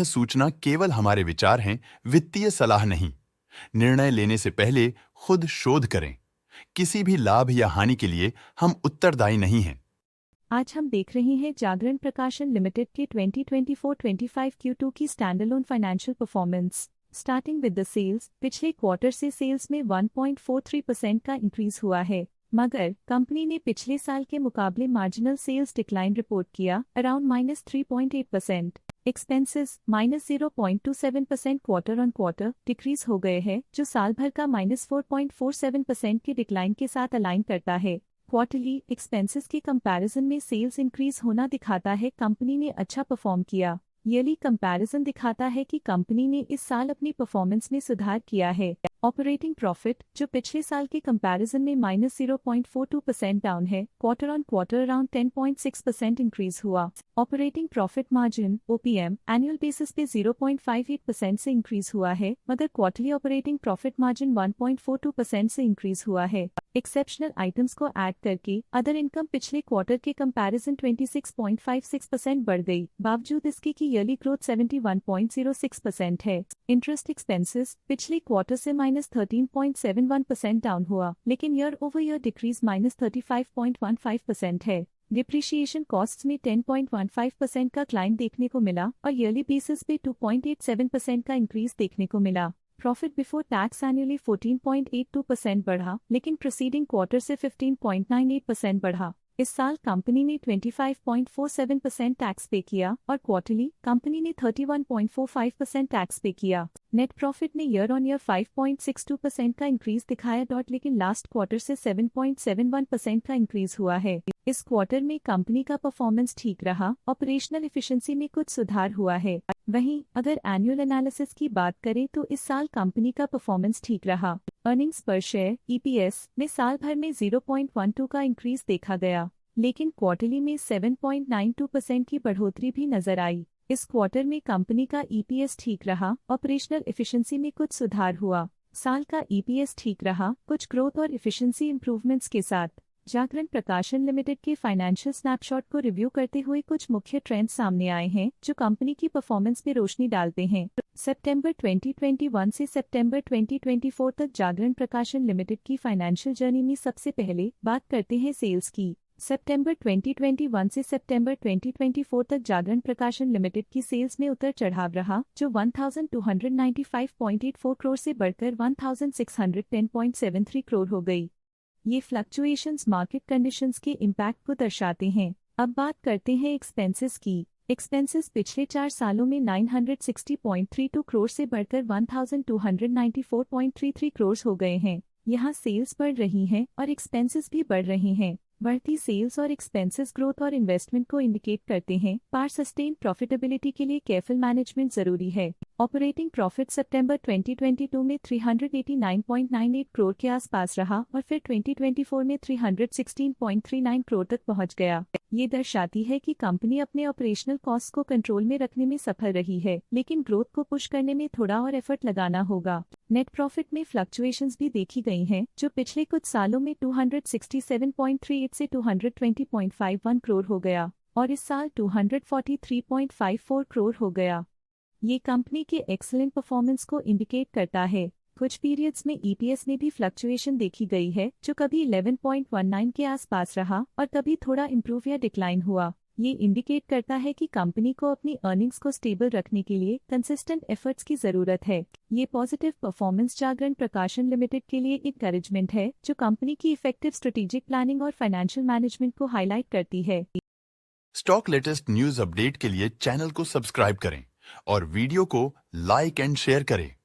सूचना केवल हमारे विचार हैं, वित्तीय सलाह नहीं। निर्णय लेने से पहले खुद शोध करें। किसी भी लाभ या हानि के लिए हम उत्तरदायी नहीं हैं। आज हम देख रहे हैं जागरण प्रकाशन लिमिटेड के 2024-25 Q2 की standalone financial performance. Starting with the sales, पिछले क्वार्टर से सेल्स में 1.43% का इंक्रीज हुआ है, मगर कंपनी ने पिछले साल के मुकाबले मार्जिनल सेल्स डिक्लाइन रिपोर्ट किया, around -3.8%। Expenses -0.27% quarter on quarter decrease हो गए हैं, जो साल भर का -4.47% के डिक्लाइन के साथ अलाइन करता है। क्वार्टरली एक्सपेंसेस के कंपैरिजन में सेल्स इंक्रीज होना दिखाता है कंपनी ने अच्छा परफॉर्म किया। ईयरली कंपैरिजन दिखाता है कि कंपनी ने इस साल अपनी परफॉर्मेंस में सुधार किया है। ऑपरेटिंग प्रॉफिट, जो पिछले साल के कंपैरिजन में -0.42% डाउन है, quarter on quarter around 10.6% increase हुआ। Operating profit margin (OPM) annual basis पे 0.58% से इंक्रीज हुआ है, मगर क्वार्टरली ऑपरेटिंग प्रॉफिट मार्जिन 1.42% से इंक्रीज हुआ है। एक्सेप्शनल आइटम्स को ऐड करके अदर इनकम पिछले क्वार्टर के कंपैरिजन 26.56% बढ़ गई, बावजूद इसके कि ईयरली ग्रोथ 71.06% है। इंटरेस्ट एक्सपेंसेस पिछले क्वार्टर से -13.71% डाउन हुआ, लेकिन ईयर ओवर ईयर डिक्रीज -35.15% है। डिप्रिशिएशन कॉस्ट्स में 10.15% का क्लाइंब देखने को मिला और ईयरली बेसिस पे 2.87% का इंक्रीज देखने को मिला। प्रॉफिट बिफोर टैक्स एनुअली 14.82% बढ़ा, लेकिन प्रीसीडिंग क्वार्टर से 15.98% बढ़ा। इस साल कंपनी ने 25.47% टैक्स पे किया और क्वार्टरली कंपनी ने 31.45% टैक्स पे किया। नेट प्रॉफिट ने ईयर ऑन ईयर 5.62% का इंक्रीज दिखाया, लेकिन लास्ट क्वार्टर से 7.71% का इंक्रीज हुआ है। इस क्वार्टर में कंपनी का परफॉर्मेंस ठीक रहा, ऑपरेशनल एफिशिएंसी में कुछ सुधार हुआ है। वहीं अगर एनुअल एनालिसिस की बात करें तो इस साल कंपनी का परफॉर्मेंस ठीक रहा। अर्निंग्स पर शेयर (EPS) में साल भर में 0.12 का इंक्रीज देखा गया, लेकिन क्वार्टरली में 7.92% की बढ़ोतरी भी नजर आई। इस क्वार्टर में कंपनी का EPS ठीक रहा, ऑपरेशनल एफिशिएंसी में कुछ सुधार हुआ। साल का EPS ठीक रहा, कुछ ग्रोथ और एफिशिएंसी इंप्रूवमेंट्स के साथ। जागरण प्रकाशन लिमिटेड के फाइनेंशियल स्नैपशॉट को रिव्यू करते हुए कुछ मुख्य ट्रेंड्स सामने आए हैं जो कंपनी की परफॉर्मेंस पे रोशनी डालते हैं। सितंबर 2021 से सितंबर 2024 तक जागरण प्रकाशन लिमिटेड की फाइनेंशियल जर्नी में सबसे पहले बात करते हैं सेल्स की। सितंबर 2021 से सितंबर 2024 तक जागरण प्रकाशन लिमिटेड की सेल्स में उतर चढ़ाव रहा, जो 1295.84 करोड़ से बढ़कर 1610.73 करोड़ हो गई। ये फ्लक्चुएशंस मार्केट कंडीशंस के इम्पैक्ट को दर्शाते हैं। अब बात करते हैं एक्सपेंसेस की। एक्सपेंसेस पिछले 4 सालों में 960.32 करोड़ से बढ़कर 1294.33 करोड़ हो गए हैं। यहाँ सेल्स बढ़ रही हैं और एक्सपेंसेस भी बढ़ रहे हैं। बढ़ती सेल्स और एक्सपेंसेस ग्रोथ और इन्वेस्टमेंट को इंडिकेट करते हैं, पर सस्टेन प्रॉफिटेबिलिटी के लिए केयरफुल मैनेजमेंट जरूरी है। ऑपरेटिंग प्रॉफिट सितंबर 2022 में 389.98 करोड़ के आसपास रहा और फिर 2024 में 316.39 करोड़ तक पहुंच गया। ये दर्शाती है कि कंपनी अपने ऑपरेशनल कॉस्ट को कंट्रोल में रखने में सफल रही है, लेकिन ग्रोथ को पुश करने में थोड़ा और एफर्ट लगाना होगा। नेट प्रॉफिट में फ्लक्चुएशंस भी देखी गई हैं, जो पिछले कुछ सालों में 267.38 से 220.51 करोड़ हो गया और इस साल 243.54 करोड़ हो गया। ये कंपनी के एक्सीलेंट परफॉर्मेंस को इंडिकेट करता है। कुछ पीरियड्स में EPS में भी फ्लक्चुएशन देखी गई है, जो कभी 11.19 के आसपास रहा और कभी थोड़ा इम्प्रूव या डिक्लाइन हुआ। ये इंडिकेट करता है कि कंपनी को अपनी अर्निंग्स को स्टेबल रखने के लिए कंसिस्टेंट एफर्ट्स की जरूरत है। ये पॉजिटिव परफॉर्मेंस जागरण प्रकाशन लिमिटेड के लिए इंकरेजमेंट है, जो कंपनी की इफेक्टिव स्ट्रेटेजिक प्लानिंग और फाइनेंशियल मैनेजमेंट को हाईलाइट करती है। स्टॉक लेटेस्ट न्यूज अपडेट के लिए चैनल को सब्सक्राइब करें और वीडियो को लाइक एंड शेयर करें।